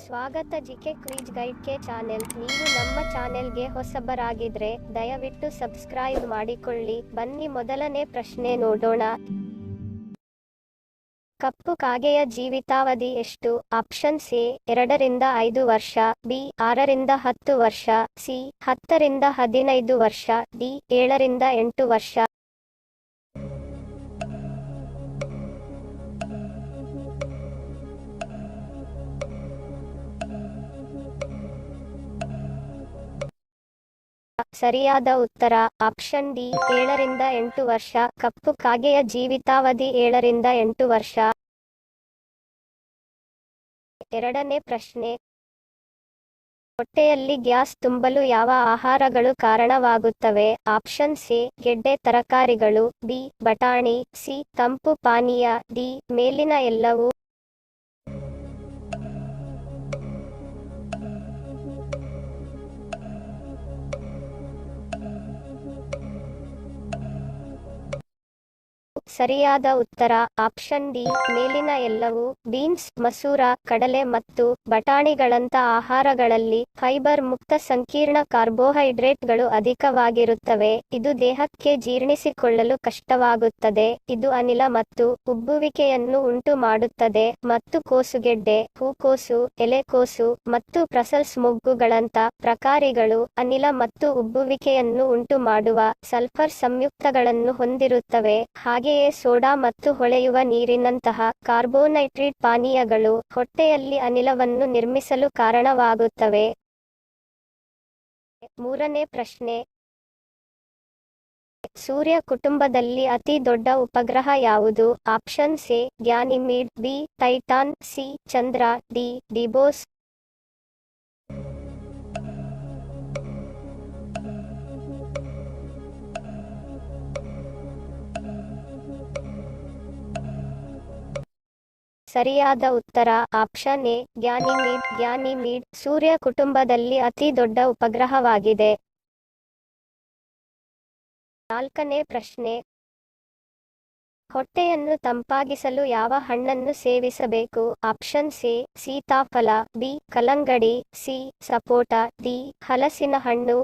ಸ್ವಾಗತ GK quiz guide ಕೆ channel. ನೀವು ನಮ್ಮ ಚಾನೆಲ್ಗೆ ಹೊಸಬರಾಗಿದ್ರೆ ದಯವಿಟ್ಟು ಸಬ್ಸ್ಕ್ರೈಬ್ ಮಾಡಿಕೊಳ್ಳಿ. ಬನ್ನಿ ಮೊದಲನೇ ಪ್ರಶ್ನೆ ನೋಡೋಣ. ಕಪ್ಪು ಕಾಗೆಯ ಜೀವಿತಾವಧಿ ಎಷ್ಟು? ಆಪ್ಷನ್ಸ್ ಎ 2 ರಿಂದ 5 ವರ್ಷ, ಬಿ 6 ರಿಂದ 10 ವರ್ಷ, ಸಿ 10 ರಿಂದ 15 ವರ್ಷ, ಡಿ 7 ರಿಂದ 8 ವರ್ಷ. ಸರಿಯಾದ ಉತ್ತರ ಆಪ್ಷನ್ ಡಿ 7 ರಿಂದ 8 ವರ್ಷ. ಕಪ್ಪು ಕಾಗೆಯ ಜೀವಿತಾವಧಿ 7 ರಿಂದ 8 ವರ್ಷ. ಎರಡನೇ ಪ್ರಶ್ನೆ. ಹೊಟ್ಟೆಯಲ್ಲಿ ಗ್ಯಾಸ್ ತುಂಬಲು ಯಾವ ಆಹಾರಗಳು ಕಾರಣವಾಗುತ್ತವೆ? ಆಪ್ಷನ್ಸ್ ಎ ಗೆಡ್ಡೆ ತರಕಾರಿಗಳು, ಬಿ ಬಟಾಣಿ, ಸಿ ತಂಪು ಪಾನೀಯ, ಡಿ ಮೇಲಿನ ಎಲ್ಲವೂ. ಸರಿಯಾದ ಉತ್ತರ ಆಪ್ಷನ್ ಡಿ ಮೇಲಿನ ಎಲ್ಲವೂ. ಬೀನ್ಸ್, ಮಸೂರ, ಕಡಲೆ ಮತ್ತು ಬಟಾಣಿಗಳಂಥ ಆಹಾರಗಳಲ್ಲಿ ಫೈಬರ್ ಮುಕ್ತ ಸಂಕೀರ್ಣ ಕಾರ್ಬೋಹೈಡ್ರೇಟ್ಗಳು ಅಧಿಕವಾಗಿರುತ್ತವೆ. ಇದು ದೇಹಕ್ಕೆ ಜೀರ್ಣಿಸಿಕೊಳ್ಳಲು ಕಷ್ಟವಾಗುತ್ತದೆ. ಇದು ಅನಿಲ ಮತ್ತು ಉಬ್ಬುವಿಕೆಯನ್ನು ಉಂಟು ಮಾಡುತ್ತದೆ ಮತ್ತು ಕೋಸುಗೆಡ್ಡೆ, ಹೂಕೋಸು, ಎಲೆಕೋಸು ಮತ್ತು ಬ್ರಸಲ್ಸ್ ಮೊಗ್ಗುಗಳಂಥ ತರಕಾರಿಗಳು ಅನಿಲ ಮತ್ತು ಉಬ್ಬುವಿಕೆಯನ್ನು ಉಂಟುಮಾಡುವ ಸಲ್ಫರ್ ಸಂಯುಕ್ತಗಳನ್ನು ಹೊಂದಿರುತ್ತವೆ. ಹಾಗೆಯೇ ಸೋಡಾ ಮತ್ತು ಹೊಳೆಯುವ ನೀರಿನಂತಹ ಕಾರ್ಬೋನೈಟ್ರೇಟ್ ಪಾನೀಯಗಳು ಹೊಟ್ಟೆಯಲ್ಲಿ ಅನಿಲವನ್ನು ನಿರ್ಮಿಸಲು ಕಾರಣವಾಗುತ್ತವೆ. ಮೂರನೇ ಪ್ರಶ್ನೆ. ಸೂರ್ಯ ಕುಟುಂಬದಲ್ಲಿ ಅತಿ ದೊಡ್ಡ ಉಪಗ್ರಹ ಯಾವುದು? Options A Ganymede, B Titan, C ಚಂದ್ರ, ಡಿ ಡಿಬೋಸ್. ಸರಿಯಾದ ಉತ್ತರ ಆಪ್ಷನ್ ಎ ಗ್ಯಾನಿಮೀಡ್. ಗ್ಯಾನಿಮೀಡ್ ಸೂರ್ಯ ಕುಟುಂಬದಲ್ಲಿ ಅತಿ ದೊಡ್ಡ ಉಪಗ್ರಹವಾಗಿದೆ. ನಾಲ್ಕನೇ ಪ್ರಶ್ನೆ. ಹೊಟ್ಟೆಯನ್ನು ತಂಪಾಗಿಸಲು ಯಾವ ಹಣ್ಣನ್ನು ಸೇವಿಸಬೇಕು? ಆಪ್ಷನ್ಸ್ ಎ ಸೀತಾಫಲ, ಬಿ ಕಲ್ಲಂಗಡಿ, ಸಿ ಸಪೋಟ, ಡಿ ಹಲಸಿನ ಹಣ್ಣು.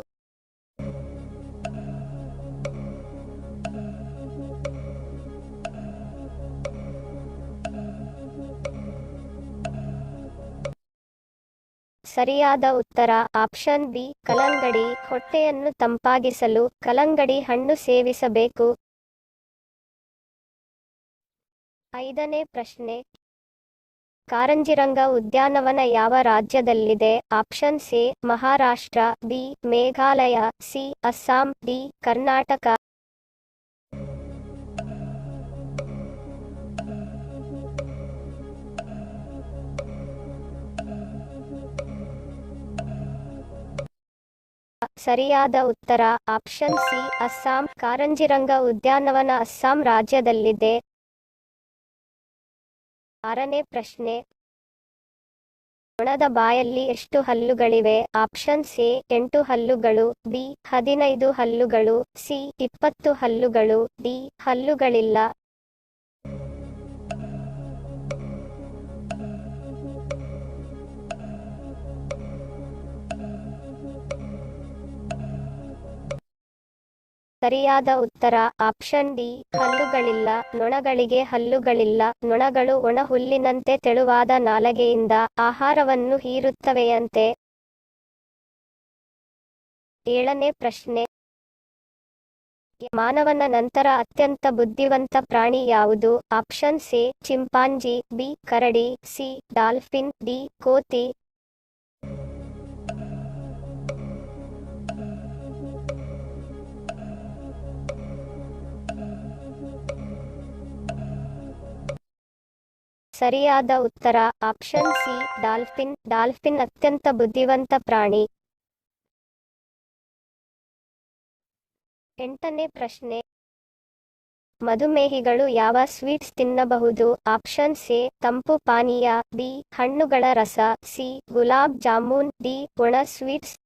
ಸರಿಯಾದ ಉತ್ತರ ಆಪ್ಷನ್ ಬಿ ಕಲ್ಲಂಗಡಿ. ಹೊಟ್ಟೆಯನ್ನು ತಂಪಾಗಿಸಲು ಕಲ್ಲಂಗಡಿ ಹಣ್ಣು ಸೇವಿಸಬೇಕು. ಐದನೇ ಪ್ರಶ್ನೆ. ಕಾರಂಜಿರಂಗ ಉದ್ಯಾನವನ ಯಾವ ರಾಜ್ಯದಲ್ಲಿದೆ? Options A Maharashtra, B Meghalaya, C Assam, D Karnataka. ಸರಿಯಾದ ಉತ್ತರ ಆಪ್ಷನ್ ಸಿ ಅಸ್ಸಾಂ. ಕಾರಂಜಿರಂಗ ಉದ್ಯಾನವನ ಅಸ್ಸಾಂ ರಾಜ್ಯದಲ್ಲಿದೆ. ಆರನೇ ಪ್ರಶ್ನೆ. ನೊಣದ ಬಾಯಲ್ಲಿ ಎಷ್ಟು ಹಲ್ಲುಗಳಿವೆ? ಆಪ್ಷನ್ಸ್ ಎ 8 ಹಲ್ಲುಗಳು, ಬಿ 15 ಹಲ್ಲುಗಳು, ಸಿ 20 ಹಲ್ಲುಗಳು, ಡಿ ಹಲ್ಲುಗಳಿಲ್ಲ. ಸರಿಯಾದ ಉತ್ತರ ಆಪ್ಷನ್ ಡಿ ಹಲ್ಲುಗಳಿಲ್ಲ. ನೊಣಗಳಿಗೆ ಹಲ್ಲುಗಳಿಲ್ಲ. ನೊಣಗಳು ಒಣ ಹುಲ್ಲಿನಂತೆ ತೆಳುವಾದ ನಾಲಗೆಯಿಂದ ಆಹಾರವನ್ನು ಹೀರುತ್ತವೆಯಂತೆ. ಏಳನೇ ಪ್ರಶ್ನೆ. ಮಾನವನ ನಂತರ ಅತ್ಯಂತ ಬುದ್ಧಿವಂತ ಪ್ರಾಣಿ ಯಾವುದು? Options A chimpanzee, B Karadi, C dolphin, D ಕೋತಿ. ಸರಿಯಾದ ಉತ್ತರ ಆಪ್ಷನ್ ಸಿ ಡಾಲ್ಫಿನ್. ಡಾಲ್ಫಿನ್ ಅತ್ಯಂತ ಬುದ್ಧಿವಂತ ಪ್ರಾಣಿ. ಎಂಟನೇ ಪ್ರಶ್ನೆ. ಮಧುಮೇಹಿಗಳು ಯಾವ ಸ್ವೀಟ್ಸ್ ತಿನ್ನಬಹುದು? ಆಪ್ಷನ್ಸ್ ಎ ತಂಪು ಪಾನೀಯ, ಬಿ ಹಣ್ಣುಗಳ ರಸ, ಸಿ ಗುಲಾಬ್ ಜಾಮೂನ್, ಡಿ ಒಣ ಸ್ವೀಟ್ಸ್.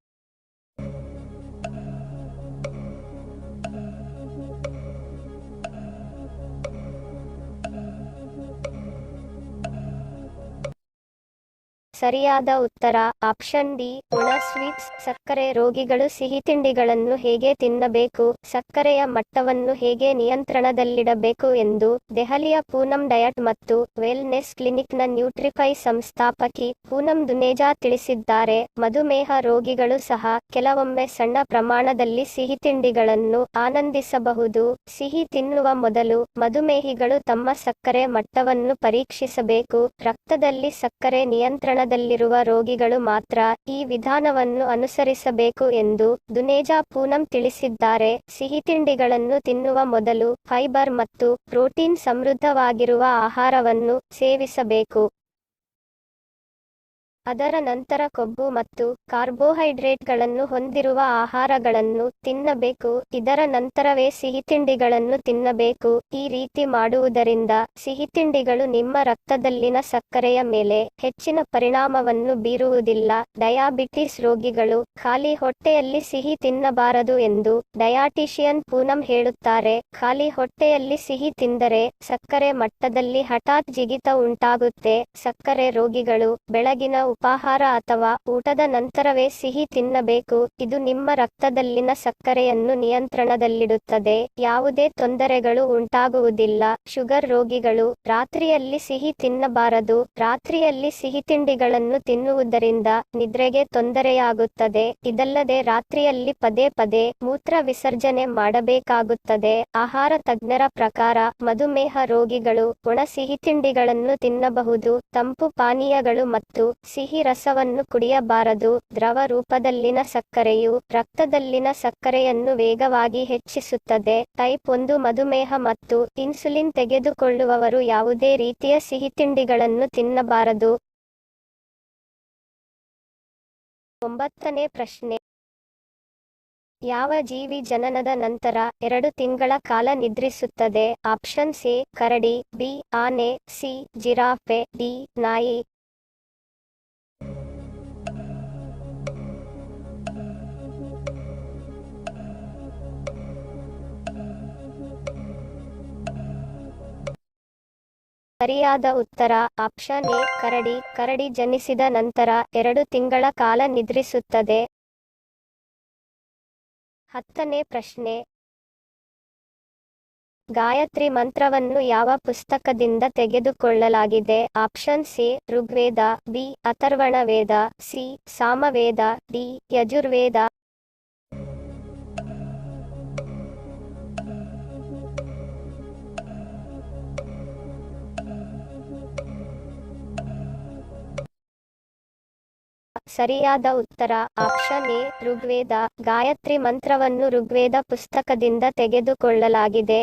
ಸರಿಯಾದ ಉತ್ತರ ಆಪ್ಷನ್ ಡಿ ಒಣ ಸ್ವೀಟ್ಸ್. ಸಕ್ಕರೆ ರೋಗಿಗಳು ಸಿಹಿ ತಿಂಡಿಗಳನ್ನು ಹೇಗೆ ತಿನ್ನಬೇಕು, ಸಕ್ಕರೆಯ ಮಟ್ಟವನ್ನು ಹೇಗೆ ನಿಯಂತ್ರಣದಲ್ಲಿಡಬೇಕು ಎಂದು ದೆಹಲಿಯ ಪೂನಂ ಡಯಟ್ ಮತ್ತು ವೆಲ್ನೆಸ್ ಕ್ಲಿನಿಕ್ನ ನ್ಯೂಟ್ರಿಫೈ ಸಂಸ್ಥಾಪಕಿ ಪೂನಂ ದುನೇಜಾ ತಿಳಿಸಿದ್ದಾರೆ. ಮಧುಮೇಹ ರೋಗಿಗಳು ಸಹ ಕೆಲವೊಮ್ಮೆ ಸಣ್ಣ ಪ್ರಮಾಣದಲ್ಲಿ ಸಿಹಿ ತಿಂಡಿಗಳನ್ನು ಆನಂದಿಸಬಹುದು. ಸಿಹಿ ತಿನ್ನುವ ಮೊದಲು ಮಧುಮೇಹಿಗಳು ತಮ್ಮ ಸಕ್ಕರೆ ಮಟ್ಟವನ್ನು ಪರೀಕ್ಷಿಸಬೇಕು. ರಕ್ತದಲ್ಲಿ ಸಕ್ಕರೆ ನಿಯಂತ್ರಣದಲ್ಲಿರುವ ರೋಗಿಗಳು ಮಾತ್ರ ಈ ವಿಧಾನವನ್ನು ಅನುಸರಿಸಬೇಕು ಎಂದು ದುನೇಜಾ ಪೂನಂ ತಿಳಿಸಿದ್ದಾರೆ. ಸಿಹಿ ತಿಂಡಿಗಳನ್ನು ತಿನ್ನುವ ಮೊದಲು ಫೈಬರ್ ಮತ್ತು ಪ್ರೋಟೀನ್ ಸಮೃದ್ಧವಾಗಿರುವ ಆಹಾರವನ್ನು ಸೇವಿಸಬೇಕು. ಅದರ ನಂತರ ಕೊಬ್ಬು ಮತ್ತು ಕಾರ್ಬೋಹೈಡ್ರೇಟ್ಗಳನ್ನು ಹೊಂದಿರುವ ಆಹಾರಗಳನ್ನು ತಿನ್ನಬೇಕು. ಇದರ ನಂತರವೇ ಸಿಹಿತಿಂಡಿಗಳನ್ನು ತಿನ್ನಬೇಕು. ಈ ರೀತಿ ಮಾಡುವುದರಿಂದ ಸಿಹಿತಿಂಡಿಗಳು ನಿಮ್ಮ ರಕ್ತದಲ್ಲಿನ ಸಕ್ಕರೆಯ ಮೇಲೆ ಹೆಚ್ಚಿನ ಪರಿಣಾಮವನ್ನು ಬೀರುವುದಿಲ್ಲ. ಡಯಾಬಿಟಿಸ್ ರೋಗಿಗಳು ಖಾಲಿ ಹೊಟ್ಟೆಯಲ್ಲಿ ಸಿಹಿ ತಿನ್ನಬಾರದು ಎಂದು ಡಯಾಟಿಷಿಯನ್ ಪೂನಂ ಹೇಳುತ್ತಾರೆ. ಖಾಲಿ ಹೊಟ್ಟೆಯಲ್ಲಿ ಸಿಹಿ ತಿಂದರೆ ಸಕ್ಕರೆ ಮಟ್ಟದಲ್ಲಿ ಹಠಾತ್ ಜಿಗಿತ ಉಂಟಾಗುತ್ತೆ. ಸಕ್ಕರೆ ರೋಗಿಗಳು ಬೆಳಗಿನ ಉಪಾಹಾರ ಅಥವಾ ಊಟದ ನಂತರವೇ ಸಿಹಿ ತಿನ್ನಬೇಕು. ಇದು ನಿಮ್ಮ ರಕ್ತದಲ್ಲಿನ ಸಕ್ಕರೆಯನ್ನು ನಿಯಂತ್ರಣದಲ್ಲಿಡುತ್ತದೆ. ಯಾವುದೇ ತೊಂದರೆಗಳು ಉಂಟಾಗುವುದಿಲ್ಲ. ಶುಗರ್ ರೋಗಿಗಳು ರಾತ್ರಿಯಲ್ಲಿ ಸಿಹಿ ತಿನ್ನಬಾರದು. ರಾತ್ರಿಯಲ್ಲಿ ಸಿಹಿ ತಿಂಡಿಗಳನ್ನು ತಿನ್ನುವುದರಿಂದ ನಿದ್ರೆಗೆ ತೊಂದರೆಯಾಗುತ್ತದೆ. ಇದಲ್ಲದೆ ರಾತ್ರಿಯಲ್ಲಿ ಪದೇ ಪದೇ ಮೂತ್ರ ವಿಸರ್ಜನೆ ಮಾಡಬೇಕಾಗುತ್ತದೆ. ಆಹಾರ ತಜ್ಞರ ಪ್ರಕಾರ ಮಧುಮೇಹ ರೋಗಿಗಳು ಒಣ ಸಿಹಿ ತಿಂಡಿಗಳನ್ನು ತಿನ್ನಬಹುದು. ತಂಪು ಪಾನೀಯಗಳು ಮತ್ತು ಸಿಹಿ ರಸವನ್ನು ಕುಡಿಯಬಾರದು. ದ್ರವ ರೂಪದಲ್ಲಿನ ಸಕ್ಕರೆಯು ರಕ್ತದಲ್ಲಿನ ಸಕ್ಕರೆಯನ್ನು ವೇಗವಾಗಿ ಹೆಚ್ಚಿಸುತ್ತದೆ. ಟೈಪ್ 1 ಮಧುಮೇಹ ಮತ್ತು ಇನ್ಸುಲಿನ್ ತೆಗೆದುಕೊಳ್ಳುವವರು ಯಾವುದೇ ರೀತಿಯ ಸಿಹಿತಿಂಡಿಗಳನ್ನು ತಿನ್ನಬಾರದು. 9ನೇ ಪ್ರಶ್ನೆ. ಯಾವ ಜೀವಿ ಜನನದ ನಂತರ 2 ತಿಂಗಳ ಕಾಲ ನಿದ್ರಿಸುತ್ತದೆ? ಆಪ್ಷನ್ ಎ ಕರಡಿ, ಬಿ ಆನೆ, ಸಿ ಜಿರಾಫೆ, ಡಿ ನಾಯಿ. ಸರಿಯಾದ ಉತ್ತರ ಆಪ್ಷನ್ ಎ ಕರಡಿ. ಕರಡಿ ಜನಿಸಿದ ನಂತರ 2 ತಿಂಗಳ ಕಾಲ ನಿದ್ರಿಸುತ್ತದೆ. 10ನೇ ಪ್ರಶ್ನೆ. ಗಾಯತ್ರಿ ಮಂತ್ರವನ್ನು ಯಾವ ಪುಸ್ತಕದಿಂದ ತೆಗೆದುಕೊಳ್ಳಲಾಗಿದೆ? Option A Rigveda, B Atharvana Veda, C Samaveda, D Yajurveda. ಸರಿಯಾದ ಉತ್ತರ ಆಪ್ಷನ್ ಎ ಋಗ್ವೇದ. ಗಾಯತ್ರಿ ಮಂತ್ರವನ್ನು ಋಗ್ವೇದ ಪುಸ್ತಕದಿಂದ ತೆಗೆದುಕೊಳ್ಳಲಾಗಿದೆ.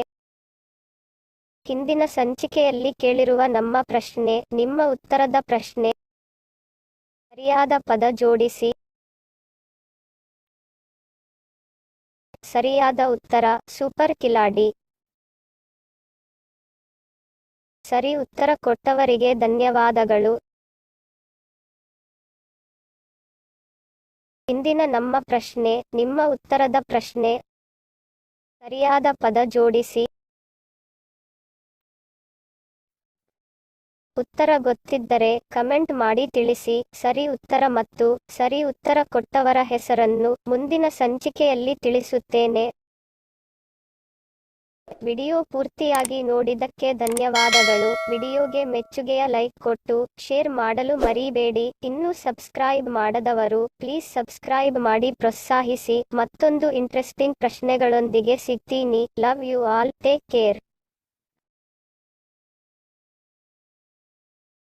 ಹಿಂದಿನ ಸಂಚಿಕೆಯಲ್ಲಿ ಕೇಳಿರುವ ನಮ್ಮ ಪ್ರಶ್ನೆ, ನಿಮ್ಮ ಉತ್ತರದ ಪ್ರಶ್ನೆ. ಸರಿಯಾದ ಪದ ಜೋಡಿಸಿ. ಸರಿಯಾದ ಉತ್ತರ ಸೂಪರ್ ಕಿಲಾಡಿ. ಸರಿ ಉತ್ತರ ಕೊಟ್ಟವರಿಗೆ ಧನ್ಯವಾದಗಳು. ಇಂದಿನ ನಮ್ಮ ಪ್ರಶ್ನೆ, ನಿಮ್ಮ ಉತ್ತರದ ಪ್ರಶ್ನೆ. ಸರಿಯಾದ ಪದ ಜೋಡಿಸಿ. ಉತ್ತರ ಗೊತ್ತಿದ್ದರೆ ಕಮೆಂಟ್ ಮಾಡಿ ತಿಳಿಸಿ. ಸರಿ ಉತ್ತರ ಮತ್ತು ಸರಿ ಉತ್ತರ ಕೊಟ್ಟವರ ಹೆಸರನ್ನು ಮುಂದಿನ ಸಂಚಿಕೆಯಲ್ಲಿ ತಿಳಿಸುತ್ತೇನೆ. ವಿಡಿಯೋ ಪೂರ್ತಿಯಾಗಿ ನೋಡಿದ್ದಕ್ಕೆ ಧನ್ಯವಾದಗಳು. ವಿಡಿಯೋಗೆ ಮೆಚ್ಚುಗೆಯ ಲೈಕ್ ಕೊಟ್ಟು ಶೇರ್ ಮಾಡಲು ಮರಿಬೇಡಿ. ಇನ್ನೂ ಸಬ್ಸ್ಕ್ರೈಬ್ ಮಾಡದವರು ಪ್ಲೀಸ್ ಸಬ್ಸ್ಕ್ರೈಬ್ ಮಾಡಿ ಪ್ರೋತ್ಸಾಹಿಸಿ. ಮತ್ತೊಂದು ಇಂಟ್ರೆಸ್ಟಿಂಗ್ ಪ್ರಶ್ನೆಗಳೊಂದಿಗೆ ಸಿಗ್ತೀನಿ. Love you all. Take care.